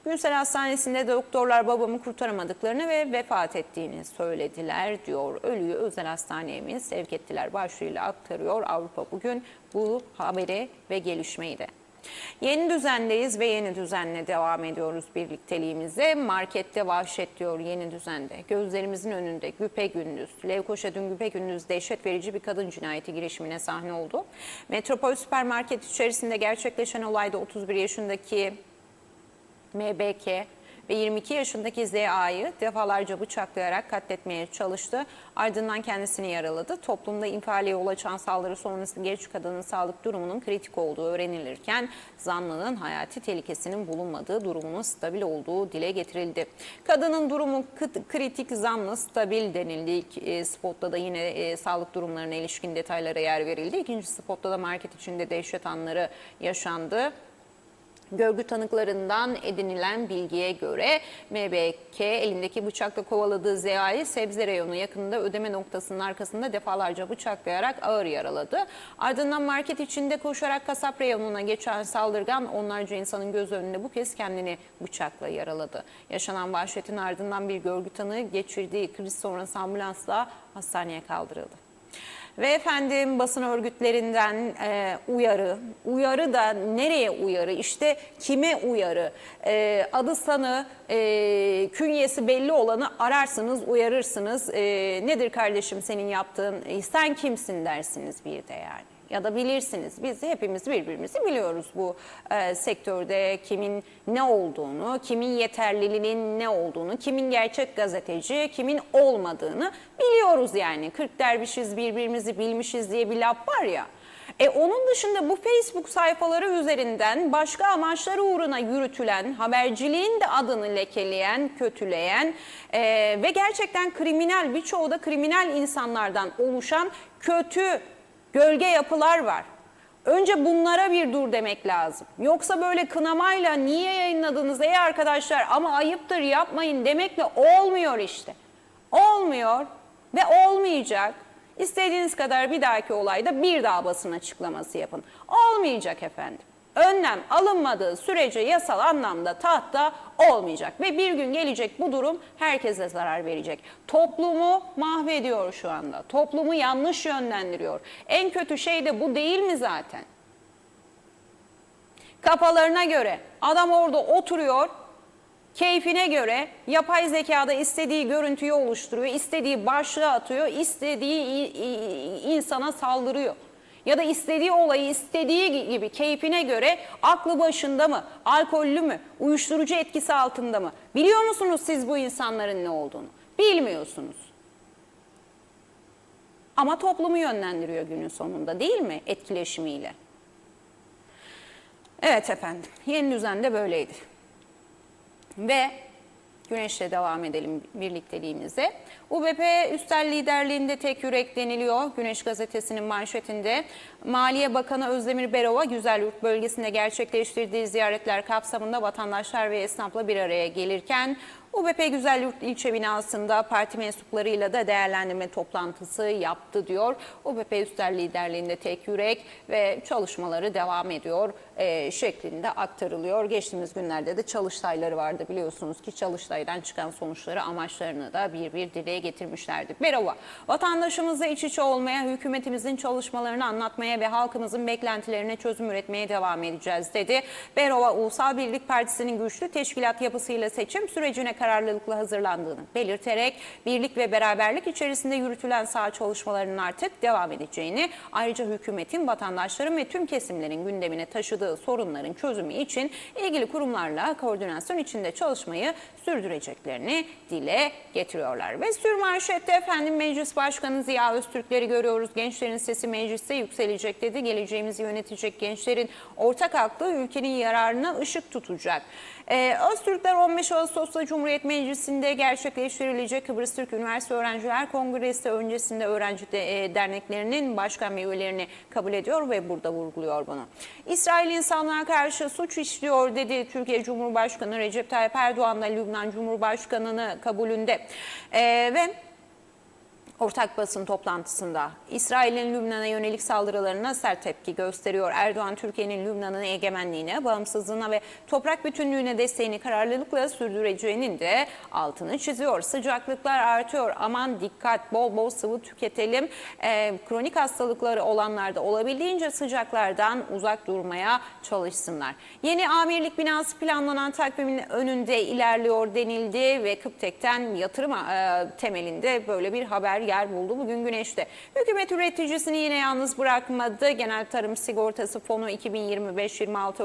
Günsel Hastanesi'nde doktorlar babamı kurtaramadıklarını ve vefat ettiğini söylediler diyor. Ölüyü özel hastaneye mi sevk ettiler başlığıyla aktarıyor Avrupa bugün bu haberi ve gelişmeyi de. Yeni düzendeyiz ve yeni düzenle devam ediyoruz birlikteliğimize. Markette vahşet diyor yeni düzende. Gözlerimizin önünde güpegündüz. Levkoşa dün güpegündüz dehşet verici bir kadın cinayeti girişimine sahne oldu. Metropol süpermarket içerisinde gerçekleşen olayda 31 yaşındaki MBK ve 22 yaşındaki ZA'yı defalarca bıçaklayarak katletmeye çalıştı. Ardından kendisini yaraladı. Toplumda infiale yol açan saldırı sonrası genç kadının sağlık durumunun kritik olduğu öğrenilirken zanlının hayati tehlikesinin bulunmadığı, durumunun stabil olduğu dile getirildi. Kadının durumu kritik, zanlı stabil denildi. İlk spotta da yine sağlık durumlarına ilişkin detaylara yer verildi. İkinci spotta da market içinde dehşet anları yaşandı. Görgü tanıklarından edinilen bilgiye göre MBK elindeki bıçakla kovaladığı ZA'yı sebze reyonu yakınında ödeme noktasının arkasında defalarca bıçaklayarak ağır yaraladı. Ardından market içinde koşarak kasap reyonuna geçen saldırgan onlarca insanın göz önünde bu kez kendini bıçakla yaraladı. Yaşanan vahşetin ardından bir görgü tanığı geçirdiği kriz sonrası ambulansla hastaneye kaldırıldı. Ve efendim basın örgütlerinden uyarı da nereye uyarı, işte kime uyarı, adı sanı, künyesi belli olanı ararsınız, uyarırsınız. Nedir kardeşim senin yaptığın, sen kimsin dersiniz bir de yani. Ya da bilirsiniz, biz hepimiz birbirimizi biliyoruz bu sektörde kimin ne olduğunu, kimin yeterliliğinin ne olduğunu, kimin gerçek gazeteci, kimin olmadığını biliyoruz yani. 40 dervişiz birbirimizi bilmişiz diye bir laf var ya. Onun dışında bu Facebook sayfaları üzerinden başka amaçları uğruna yürütülen, haberciliğin de adını lekeleyen, kötüleyen ve gerçekten kriminal, birçoğu da kriminal insanlardan oluşan kötü gölge yapılar var. Önce bunlara bir dur demek lazım. Yoksa böyle kınamayla niye yayınladınız ey arkadaşlar ama ayıptır yapmayın demekle olmuyor işte. Olmuyor ve olmayacak. İstediğiniz kadar bir dahaki olayda bir daha basın açıklaması yapın. Olmayacak efendim. Önlem alınmadığı sürece yasal anlamda tahtta olmayacak. Ve bir gün gelecek bu durum herkese zarar verecek. Toplumu mahvediyor şu anda. Toplumu yanlış yönlendiriyor. En kötü şey de bu değil mi zaten? Kafalarına göre adam orada oturuyor, keyfine göre yapay zekada istediği görüntüyü oluşturuyor, istediği başlığı atıyor, istediği insana saldırıyor. Ya da istediği olayı istediği gibi keyfine göre aklı başında mı, alkollü mü, uyuşturucu etkisi altında mı? Biliyor musunuz siz bu insanların ne olduğunu? Bilmiyorsunuz. Ama toplumu yönlendiriyor günün sonunda değil mi etkileşimiyle? Evet efendim, yeni düzen de böyleydi. Ve Güneş'le devam edelim birlikteliğimize. UBP üstel liderliğinde tek yürek deniliyor. Güneş gazetesinin manşetinde Maliye Bakanı Özdemir Berova Güzelyurt bölgesinde gerçekleştirdiği ziyaretler kapsamında vatandaşlar ve esnafla bir araya gelirken UBP Güzelyurt ilçe binasında parti mensuplarıyla da değerlendirme toplantısı yaptı diyor. UBP üstel liderliğinde tek yürek ve çalışmaları devam ediyor şeklinde aktarılıyor. Geçtiğimiz günlerde de Çalıştayları vardı biliyorsunuz ki Çalıştay'dan çıkan sonuçları amaçlarını da bir dile getirmişlerdi. Berova, vatandaşımızla iç içe olmaya, hükümetimizin çalışmalarını anlatmaya ve halkımızın beklentilerine çözüm üretmeye devam edeceğiz dedi. Berova, Ulusal Birlik Partisi'nin güçlü teşkilat yapısıyla seçim sürecine kararlılıkla hazırlandığını belirterek birlik ve beraberlik içerisinde yürütülen saha çalışmalarının artık devam edeceğini, ayrıca hükümetin vatandaşların ve tüm kesimlerin gündemine taşıdığı sorunların çözümü için ilgili kurumlarla koordinasyon içinde çalışmayı sürdüreceklerini dile getiriyorlar. Ve sürmanşette efendim Meclis Başkanı Ziya Öztürkleri görüyoruz. Gençlerin sesi mecliste yükselecek dedi. Geleceğimizi yönetecek gençlerin ortak aklı ülkenin yararına ışık tutacak. Öztürkler 15 Ağustos'ta Cumhuriyet Meclisi'nde gerçekleştirilecek Kıbrıs Türk Üniversite Öğrenciler Kongresi öncesinde öğrenci derneklerinin başkan ve üyelerini kabul ediyor ve burada vurguluyor bunu. İsrail insanlığa karşı suç işliyor dedi Türkiye Cumhurbaşkanı Recep Tayyip Erdoğan da Lübnan Cumhurbaşkanı'nı kabulünde ve ortak basın toplantısında İsrail'in Lübnan'a yönelik saldırılarına sert tepki gösteriyor. Erdoğan, Türkiye'nin Lübnan'ın egemenliğine, bağımsızlığına ve toprak bütünlüğüne desteğini kararlılıkla sürdüreceğinin de altını çiziyor. Sıcaklıklar artıyor. Aman dikkat, bol bol sıvı tüketelim. Kronik hastalıkları olanlar da olabildiğince sıcaklardan uzak durmaya çalışsınlar. Yeni amirlik binası planlanan takvimin önünde ilerliyor denildi ve Kıptek'ten yatırım temelinde böyle bir haber yer buldu bugün Güneş'te. Hükümet üreticisini yine yalnız bırakmadı. Genel Tarım Sigortası Fonu 2025-26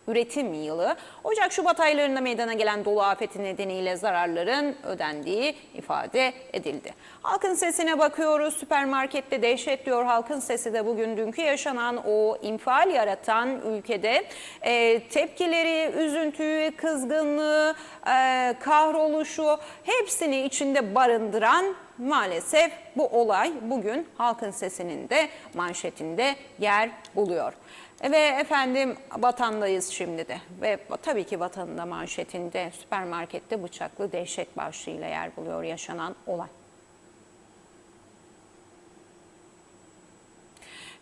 üretim yılı. Ocak-Şubat aylarında meydana gelen dolu afeti nedeniyle zararların ödendiği ifade edildi. Halkın sesine bakıyoruz. Süpermarkette dehşet diyor Halkın Sesi de bugün dünkü yaşanan o infial yaratan ülkede tepkileri, üzüntüyü, kızgınlığı, kahroluşu hepsini içinde barındıran maalesef bu olay bugün Halkın Sesi'nin de manşetinde yer buluyor. Ve efendim vatandayız şimdi de ve tabii ki vatanın da manşetinde süpermarkette bıçaklı dehşet başlığıyla yer buluyor yaşanan olay.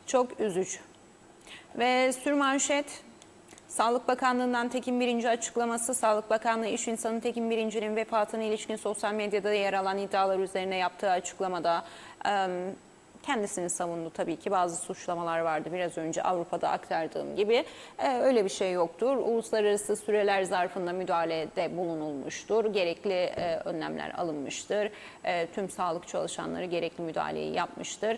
Çok üzücü. Ve sürmanşet Sağlık Bakanlığı'ndan Tekin Birinci açıklaması, Sağlık Bakanlığı iş insanı Tekin Birinci'nin vefatına ilişkin sosyal medyada yer alan iddialar üzerine yaptığı açıklamada kendisini savundu tabii ki. Bazı suçlamalar vardı biraz önce Avrupa'da aktardığım gibi. Öyle bir şey yoktur. Uluslararası süreler zarfında müdahalede bulunulmuştur. Gerekli önlemler alınmıştır. Tüm sağlık çalışanları gerekli müdahaleyi yapmıştır.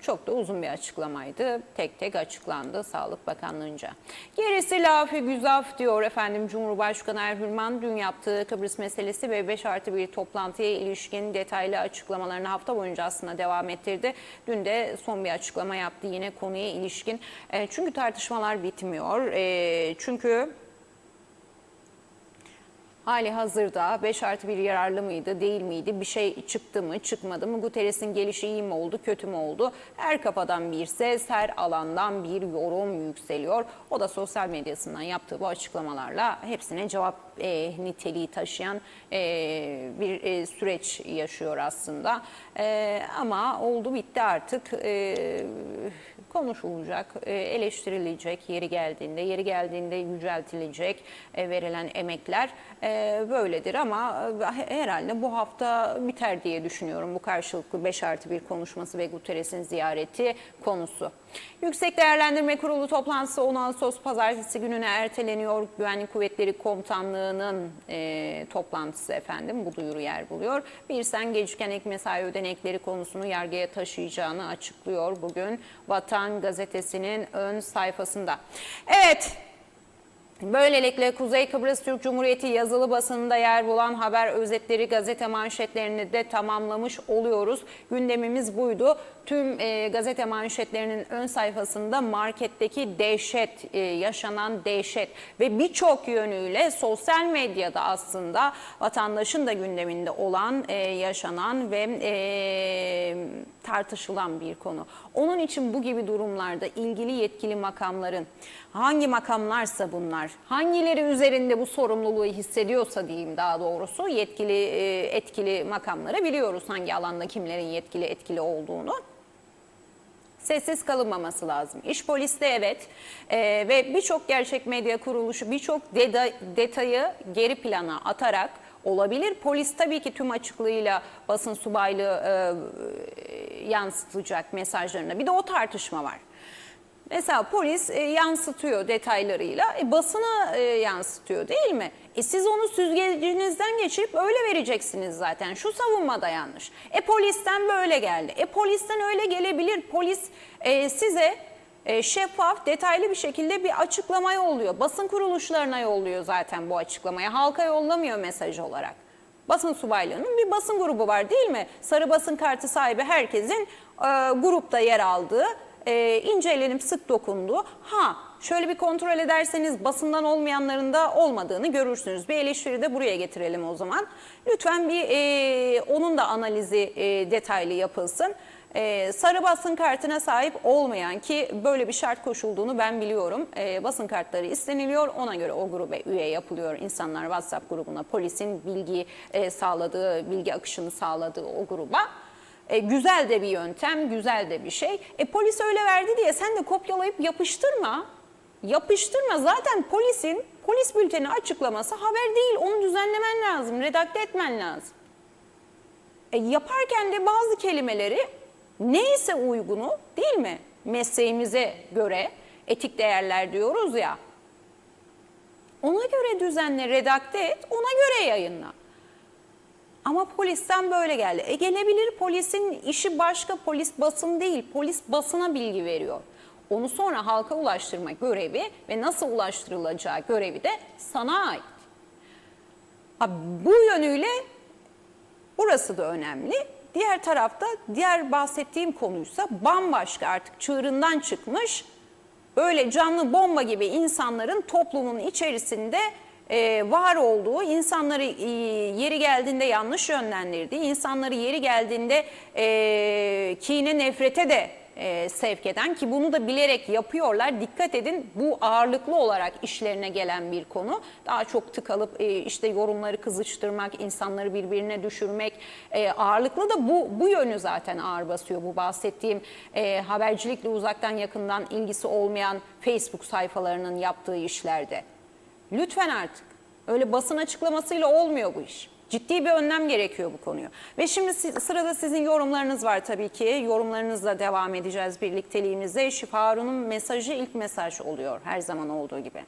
Çok da uzun bir açıklamaydı. Tek tek açıklandı Sağlık Bakanlığı'nca. Gerisi lafı güzaf diyor efendim Cumhurbaşkanı Erhürman dün yaptığı Kıbrıs meselesi ve 5+1 toplantıya ilişkin detaylı açıklamalarını hafta boyunca aslında devam ettirdi. Dün de son bir açıklama yaptı yine konuya ilişkin. Çünkü tartışmalar bitmiyor. Çünkü hali hazırda 5+1 yararlı mıydı, değil miydi, bir şey çıktı mı, çıkmadı mı, Guterres'in gelişi iyi mi oldu, kötü mü oldu? Her kafadan bir ses, her alandan bir yorum yükseliyor. O da sosyal medyasından yaptığı bu açıklamalarla hepsine cevap niteliği taşıyan bir süreç yaşıyor aslında. Ama oldu bitti artık. Konuşulacak, eleştirilecek yeri geldiğinde yüceltilecek verilen emekler böyledir ama herhalde bu hafta biter diye düşünüyorum bu karşılıklı 5+1 konuşması ve Guterres'in ziyareti konusu. Yüksek Değerlendirme Kurulu toplantısı 10 Ağustos Pazartesi gününe erteleniyor. Güvenlik Kuvvetleri Komutanlığı'nın toplantısı efendim bu duyuru yer buluyor. Birsen geciken ek mesai ödenekleri konusunu yargıya taşıyacağını açıklıyor bugün Vatan Gazetesi'nin ön sayfasında. Evet. Böylelikle Kuzey Kıbrıs Türk Cumhuriyeti yazılı basınında yer bulan haber özetleri gazete manşetlerini de tamamlamış oluyoruz. Gündemimiz buydu. Tüm gazete manşetlerinin ön sayfasında marketteki dehşet, yaşanan dehşet ve birçok yönüyle sosyal medyada aslında vatandaşın da gündeminde olan, yaşanan ve tartışılan bir konu. Onun için bu gibi durumlarda ilgili yetkili makamların, hangi makamlarsa bunlar, hangileri üzerinde bu sorumluluğu hissediyorsa diyeyim daha doğrusu yetkili, etkili makamları biliyoruz hangi alanda kimlerin yetkili, etkili olduğunu. Sessiz kalınmaması lazım. İş poliste evet ve birçok gerçek medya kuruluşu birçok detayı geri plana atarak olabilir. Polis tabii ki tüm açıklığıyla basın subaylığı yansıtacak mesajlarına. Bir de o tartışma var. Mesela polis yansıtıyor detaylarıyla, basına yansıtıyor değil mi? Siz onu süzgecinizden geçirip öyle vereceksiniz zaten. Şu savunma da yanlış. Polisten böyle geldi. Polisten öyle gelebilir. Polis size şeffaf, detaylı bir şekilde bir açıklama yolluyor. Basın kuruluşlarına yolluyor zaten bu açıklamayı. Halka yollamıyor mesaj olarak. Basın subaylığının bir basın grubu var değil mi? Sarı basın kartı sahibi herkesin grupta yer aldığı, incelenip sık dokunduğu. Şöyle bir kontrol ederseniz basından olmayanların da olmadığını görürsünüz. Bir eleştiri de buraya getirelim o zaman. Lütfen bir onun da analizi detaylı yapılsın. Sarı basın kartına sahip olmayan ki böyle bir şart koşulduğunu ben biliyorum. Basın kartları isteniliyor. Ona göre o gruba üye yapılıyor. İnsanlar WhatsApp grubuna polisin bilgi sağladığı, bilgi akışını sağladığı o gruba. Güzel de bir yöntem, güzel de bir şey. Polis öyle verdi diye sen de kopyalayıp yapıştırma. Yapıştırma. Zaten polisin polis bülteni açıklaması haber değil. Onu düzenlemen lazım, redakte etmen lazım. Yaparken de bazı kelimeleri neyse uygunu değil mi? Mesleğimize göre etik değerler diyoruz ya. Ona göre düzenle, redakte et, ona göre yayınla. Ama polisten böyle geldi. Gelebilir polisin işi başka, polis basın değil, polis basına bilgi veriyor. Onu sonra halka ulaştırma görevi ve nasıl ulaştırılacağı görevi de sana ait. Bu yönüyle burası da önemli. Diğer tarafta diğer bahsettiğim konuysa bambaşka, artık çığırından çıkmış, böyle canlı bomba gibi insanların toplumun içerisinde var olduğu, insanları yeri geldiğinde yanlış yönlendirdiği, insanları yeri geldiğinde kine nefrete de sevk eden, ki bunu da bilerek yapıyorlar. Dikkat edin, bu ağırlıklı olarak işlerine gelen bir konu. Daha çok tıkalıp işte yorumları kızıştırmak, insanları birbirine düşürmek ağırlıklı da bu yönü zaten ağır basıyor. Bu bahsettiğim habercilikle uzaktan yakından ilgisi olmayan Facebook sayfalarının yaptığı işlerde. Lütfen artık öyle basın açıklamasıyla olmuyor bu iş. Ciddi bir önlem gerekiyor bu konuya. Ve şimdi sırada sizin yorumlarınız var tabii ki. Yorumlarınızla devam edeceğiz birlikteliğimize. Şifa Harun'un mesajı ilk mesaj oluyor her zaman olduğu gibi.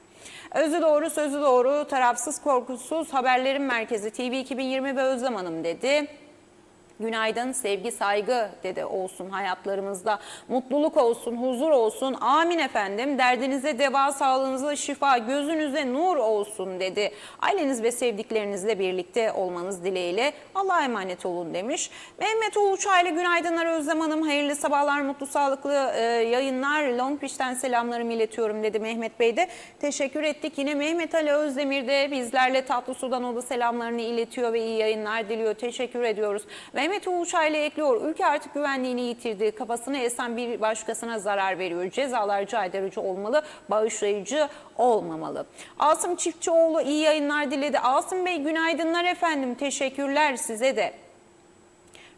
Özü doğru, sözü doğru, tarafsız, korkusuz, haberlerin merkezi TV 2020 ve Özlem Hanım dedi. Günaydın, sevgi, saygı dedi olsun hayatlarımızda. Mutluluk olsun, huzur olsun. Amin efendim. Derdinize deva, sağlığınıza şifa, gözünüze nur olsun dedi. Aileniz ve sevdiklerinizle birlikte olmanız dileğiyle Allah'a emanet olun demiş. Mehmet Uluçaylı günaydınlar Özlem Hanım. Hayırlı sabahlar, mutlu, sağlıklı yayınlar. Long Beach'ten selamlarımı iletiyorum dedi Mehmet Bey de. Teşekkür ettik. Yine Mehmet Ali Özdemir de bizlerle Tatlı Su'dan o da selamlarını iletiyor ve iyi yayınlar diliyor. Teşekkür ediyoruz. Mehmet Uluçaylı ekliyor. Ülke artık güvenliğini yitirdi. Kafasına esen bir başkasına zarar veriyor. Cezalar caydırıcı olmalı, bağışlayıcı olmamalı. Asım Çiftçioğlu iyi yayınlar diledi. Asım Bey günaydınlar efendim. Teşekkürler size de.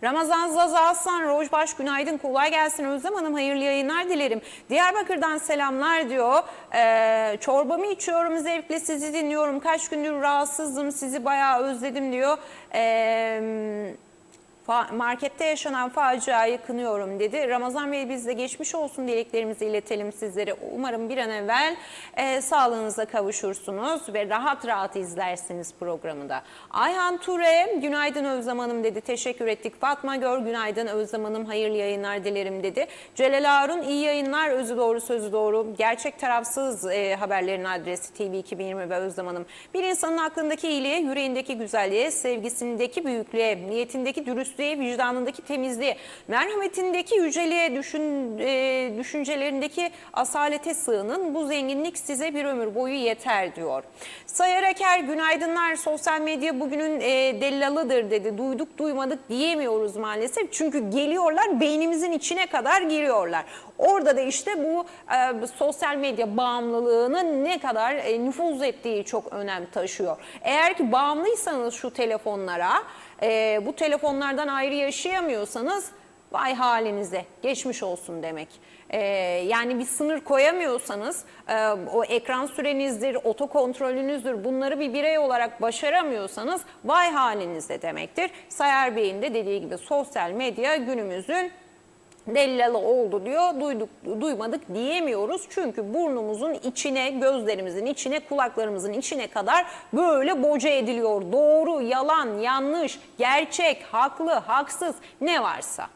Ramazan Zaza Aslan Rojbaş günaydın, kolay gelsin Özlem Hanım, hayırlı yayınlar dilerim. Diyarbakır'dan selamlar diyor. Çorbamı içiyorum zevkle, sizi dinliyorum. Kaç gündür rahatsızdım, sizi bayağı özledim diyor. Markette yaşanan faciayı kınıyorum dedi. Ramazan Bey biz de geçmiş olsun dileklerimizi iletelim sizlere. Umarım bir an evvel sağlığınıza kavuşursunuz ve rahat rahat izlersiniz programı da. Ayhan Ture günaydın Özlem Hanım dedi. Teşekkür ettik. Fatma Gör günaydın Özlem Hanım, hayırlı yayınlar dilerim dedi. Celal Harun iyi yayınlar, özü doğru sözü doğru. Gerçek tarafsız haberlerin adresi TV 2020 ve Özlem Hanım. Bir insanın aklındaki iyiliğe, yüreğindeki güzelliğe, sevgisindeki büyüklüğe, niyetindeki dürüstlüğe, vicdanındaki temizliğe, merhametindeki yüceliğe, düşüncelerindeki asalete sığının. Bu zenginlik size bir ömür boyu yeter diyor. Sayar Eker günaydınlar. Sosyal medya bugünün dellalıdır dedi. Duyduk duymadık diyemiyoruz maalesef. Çünkü geliyorlar, beynimizin içine kadar giriyorlar. Orada da işte bu sosyal medya bağımlılığının ne kadar nüfuz ettiği çok önem taşıyor. Eğer ki bağımlıysanız şu telefonlara, bu telefonlardan ayrı yaşayamıyorsanız vay halinize, geçmiş olsun demek. Yani bir sınır koyamıyorsanız, o ekran sürenizdir, otokontrolünüzdür, bunları bir birey olarak başaramıyorsanız vay halinize demektir. Sayar Bey'in de dediği gibi sosyal medya günümüzün dellalı oldu diyor. Duyduk duymadık diyemiyoruz. Çünkü burnumuzun içine, gözlerimizin içine, kulaklarımızın içine kadar böyle boca ediliyor. Doğru, yalan, yanlış, gerçek, haklı, haksız ne varsa.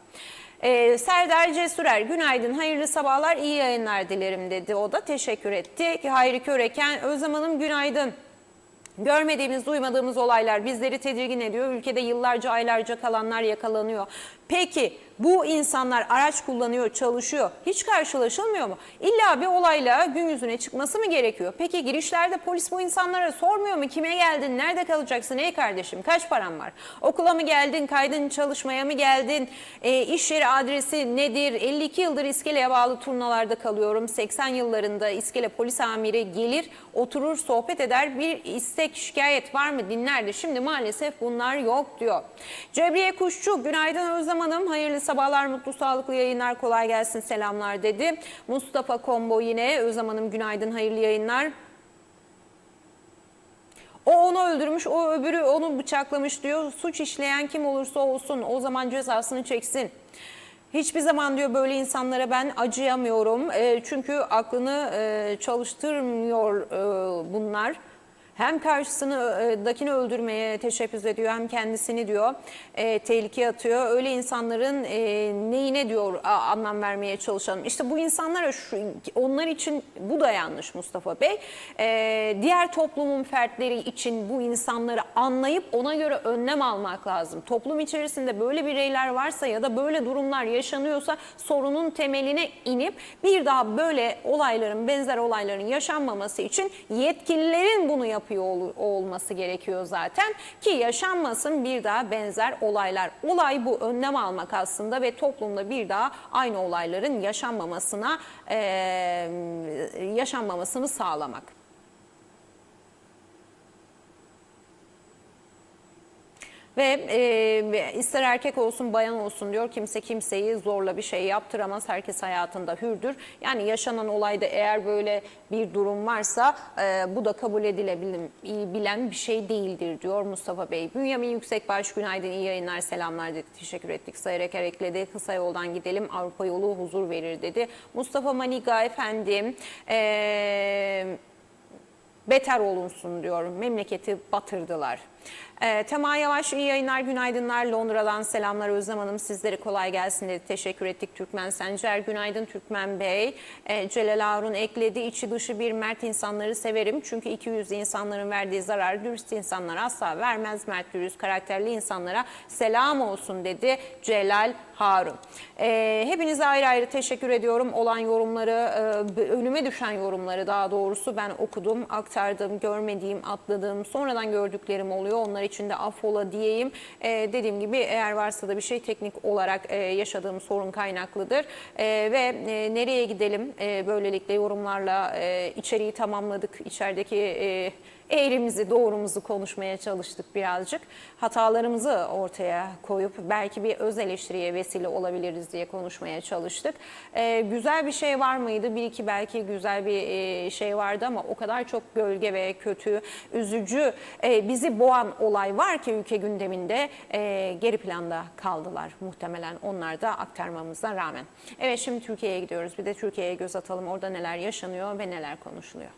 Serdar Cesurer günaydın, hayırlı sabahlar, iyi yayınlar dilerim dedi. O da teşekkür etti. Hayri Köreken Özlem Hanım günaydın. Görmediğimiz, duymadığımız olaylar bizleri tedirgin ediyor. Ülkede yıllarca, aylarca kalanlar yakalanıyor. Peki bu insanlar araç kullanıyor, çalışıyor. Hiç karşılaşılmıyor mu? İlla bir olayla gün yüzüne çıkması mı gerekiyor? Peki girişlerde polis bu insanlara sormuyor mu? Kime geldin? Nerede kalacaksın? Ey kardeşim kaç paran var? Okula mı geldin? Kaydın çalışmaya mı geldin? İş yeri adresi nedir? 52 yıldır İskele'ye bağlı turnalarda kalıyorum. 80 yıllarında İskele polis amiri gelir, oturur, sohbet eder. Bir istek, şikayet var mı dinlerdi. Şimdi maalesef bunlar yok diyor. Cebriye Kuşçu günaydın Özlem Hanım, hayırlı sabahlar, mutlu sağlıklı yayınlar, kolay gelsin, selamlar dedi. Mustafa Kombo yine Özlem Hanım günaydın, hayırlı yayınlar. O onu öldürmüş, o öbürü onu bıçaklamış diyor. Suç işleyen kim olursa olsun o zaman cezasını çeksin. Hiçbir zaman diyor böyle insanlara ben acıyamıyorum. Çünkü aklını çalıştırmıyor bunlar. hem karşısındakini öldürmeye teşebbüs ediyor hem kendisini diyor tehlikeye atıyor. Öyle insanların neyine diyor anlam vermeye çalışalım. İşte bu insanlara onlar için bu da yanlış Mustafa Bey. Diğer toplumun fertleri için bu insanları anlayıp ona göre önlem almak lazım. Toplum içerisinde böyle bireyler varsa ya da böyle durumlar yaşanıyorsa sorunun temeline inip bir daha böyle olayların, benzer olayların yaşanmaması için yetkililerin bunu yapıyor olması gerekiyor zaten ki yaşanmasın bir daha benzer olaylar. Olay bu, önlem almak aslında ve toplumda bir daha aynı olayların yaşanmamasını sağlamak. Ve ister erkek olsun bayan olsun diyor, kimse kimseyi zorla bir şey yaptıramaz, herkes hayatında hürdür. Yani yaşanan olayda eğer böyle bir durum varsa bu da kabul edilebilen bir şey değildir diyor Mustafa Bey. Bünyamin Yüksekbaş günaydın, iyi yayınlar, selamlar dedi, teşekkür ettik. Sayar Eker ekledi, kısa yoldan gidelim, Avrupa yolu huzur verir dedi. Mustafa Maniga efendim beter olunsun diyor, memleketi batırdılar. Tema Yavaş iyi yayınlar, günaydınlar, Londra'dan selamlar Özlem Hanım, sizlere kolay gelsin dedi, teşekkür ettik. Türkmen Sencer günaydın Türkmen Bey. Celal Harun ekledi, içi dışı bir mert insanları severim çünkü 200 insanların verdiği zarar dürüst insanlar asla vermez, mert dürüst karakterli insanlara selam olsun dedi Celal Harun. Hepinize ayrı ayrı teşekkür ediyorum. Olan yorumları, önüme düşen yorumları daha doğrusu ben okudum, aktardım, görmediğim, atladığım, sonradan gördüklerim oluyor. Onlar için de affola diyeyim. Dediğim gibi eğer varsa da bir şey teknik olarak yaşadığım sorun kaynaklıdır. Ve nereye gidelim? Böylelikle yorumlarla içeriği tamamladık. İçerideki eğrimizi, doğrumuzu konuşmaya çalıştık birazcık. Hatalarımızı ortaya koyup belki bir öz eleştiriye vesile olabiliriz diye konuşmaya çalıştık. Güzel bir şey var mıydı? Bir iki belki güzel bir şey vardı ama o kadar çok gölge ve kötü, üzücü, bizi boğan olay var ki ülke gündeminde geri planda kaldılar muhtemelen, onlar da aktarmamıza rağmen. Evet, şimdi Türkiye'ye gidiyoruz. Bir de Türkiye'ye göz atalım. Orada neler yaşanıyor ve neler konuşuluyor.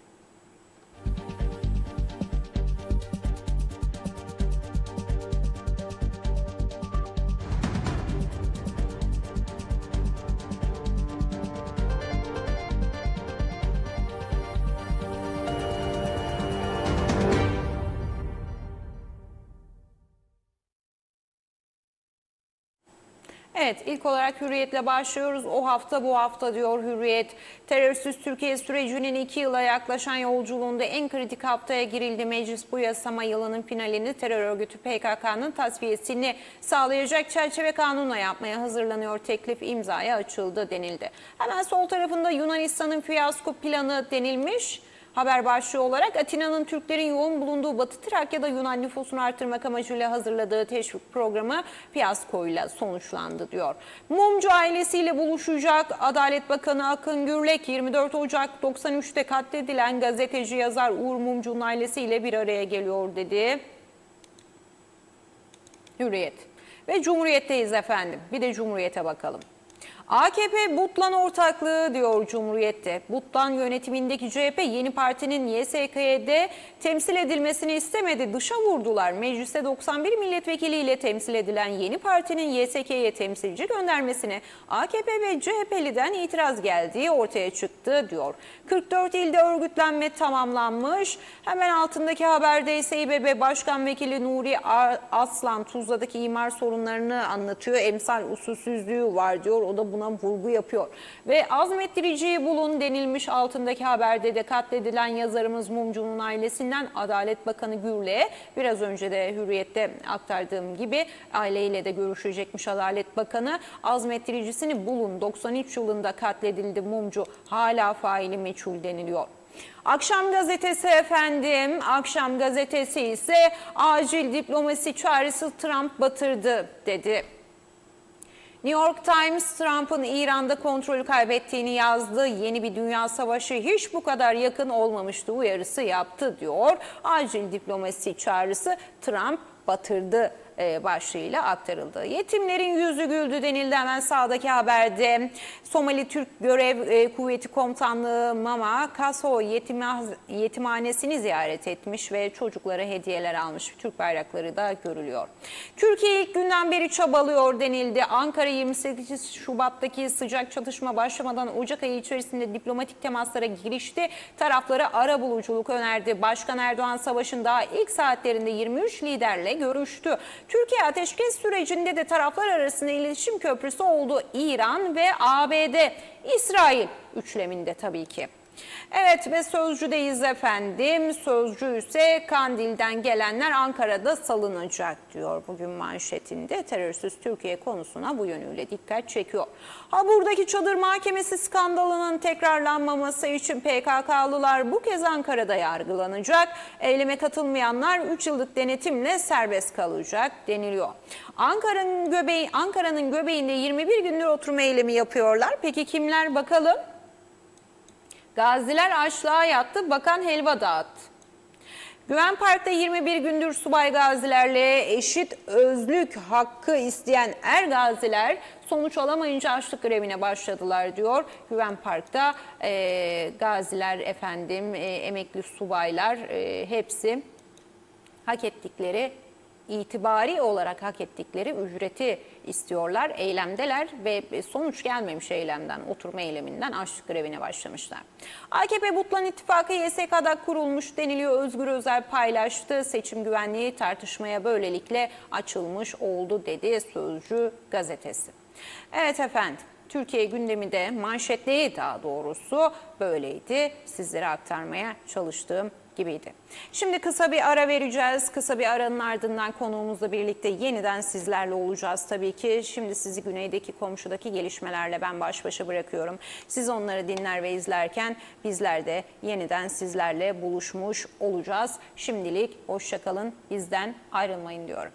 Evet, ilk olarak Hürriyet'le başlıyoruz. O hafta bu hafta diyor Hürriyet. Terörsüz Türkiye sürecinin 2 yıla yaklaşan yolculuğunda en kritik haftaya girildi. Meclis bu yasama yılının finalini terör örgütü PKK'nın tasfiyesini sağlayacak çerçeve kanunla yapmaya hazırlanıyor. Teklif imzaya açıldı denildi. Hemen sol tarafında Yunanistan'ın fiyasko planı denilmiş. Haber başlığı olarak Atina'nın Türklerin yoğun bulunduğu Batı Trakya'da Yunan nüfusunu artırmak amacıyla hazırladığı teşvik programı fiyaskoyla sonuçlandı diyor. Mumcu ailesiyle buluşacak Adalet Bakanı Akın Gürlek 24 Ocak 93'te katledilen gazeteci yazar Uğur Mumcu'nun ailesiyle bir araya geliyor dedi. Hürriyet ve Cumhuriyet'teyiz efendim. Bir de Cumhuriyet'e bakalım. AKP Butlan ortaklığı diyor Cumhuriyet'te. Butlan yönetimindeki CHP yeni partinin YSK'de temsil edilmesini istemedi. Dışa vurdular. Mecliste 91 milletvekiliyle temsil edilen yeni partinin YSK'ye temsilci göndermesine AKP ve CHP'liden itiraz geldiği ortaya çıktı diyor. 44 ilde örgütlenme tamamlanmış. Hemen altındaki haberde ise İBB Başkan Vekili Nuri Aslan Tuzla'daki imar sorunlarını anlatıyor. Emsal usulsüzlüğü var diyor. O da buna vurgu yapıyor. Ve azmettiriciyi bulun denilmiş altındaki haberde de katledilen yazarımız Mumcu'nun ailesinden Adalet Bakanı Gürlek'e biraz önce de Hürriyet'te aktardığım gibi aileyle de görüşecekmiş Adalet Bakanı. Azmettiricisini bulun, 93 yılında katledildi Mumcu, hala faili meçhul deniliyor. Akşam gazetesi efendim, Akşam gazetesi ise acil diplomasi çağrısı Trump batırdı dedi. New York Times, Trump'ın İran'da kontrolü kaybettiğini yazdı. Yeni bir dünya savaşı hiç bu kadar yakın olmamıştı uyarısı yaptı diyor. Acil diplomasi çağrısı Trump batırdı başlığıyla aktarıldı. Yetimlerin yüzü güldü denildi hemen sağdaki haberde. Somali Türk Görev Kuvveti Komutanlığı Mama Kaso yetimhanesini ziyaret etmiş ve çocuklara hediyeler almış. Türk bayrakları da görülüyor. Türkiye ilk günden beri çabalıyor denildi. Ankara 28 Şubat'taki sıcak çatışma başlamadan Ocak ayı içerisinde diplomatik temaslara girişti. Taraflara arabuluculuk önerdi. Başkan Erdoğan savaşın daha ilk saatlerinde 23 liderle görüştü. Türkiye ateşkes sürecinde de taraflar arasında iletişim köprüsü oldu. İran ve ABD, İsrail üçleminde tabii ki. Evet ve Sözcü'deyiz efendim. Sözcü ise Kandil'den gelenler Ankara'da salınacak diyor bugün manşetinde. Terörsüz Türkiye konusuna bu yönüyle dikkat çekiyor. Buradaki çadır mahkemesi skandalının tekrarlanmaması için PKK'lılar bu kez Ankara'da yargılanacak. Eyleme katılmayanlar 3 yıllık denetimle serbest kalacak deniliyor. Ankara'nın göbeğinde 21 gündür oturma eylemi yapıyorlar. Peki kimler bakalım? Gaziler açlığa yattı, bakan helva dağıttı. Güven Park'ta 21 gündür subay gazilerle eşit özlük hakkı isteyen gaziler sonuç alamayınca açlık grevine başladılar diyor. Güven Park'ta gaziler efendim, emekli subaylar hepsi hak ettikleri itibari olarak hak ettikleri ücreti istiyorlar. Eylemdeler ve sonuç gelmemiş eylemden, oturma eyleminden açlık grevine başlamışlar. AKP Butlan İttifakı YSK'da kurulmuş deniliyor. Özgür Özel paylaştı. Seçim güvenliği tartışmaya böylelikle açılmış oldu dedi Sözcü gazetesi. Evet efendim. Türkiye gündemi de manşetleri daha doğrusu böyleydi. Sizlere aktarmaya çalıştığım gibiydi. Şimdi kısa bir ara vereceğiz. Kısa bir aranın ardından konuğumuzla birlikte yeniden sizlerle olacağız tabii ki. Şimdi sizi güneydeki komşudaki gelişmelerle ben baş başa bırakıyorum. Siz onları dinler ve izlerken bizler de yeniden sizlerle buluşmuş olacağız. Şimdilik hoşça kalın, bizden ayrılmayın diyorum.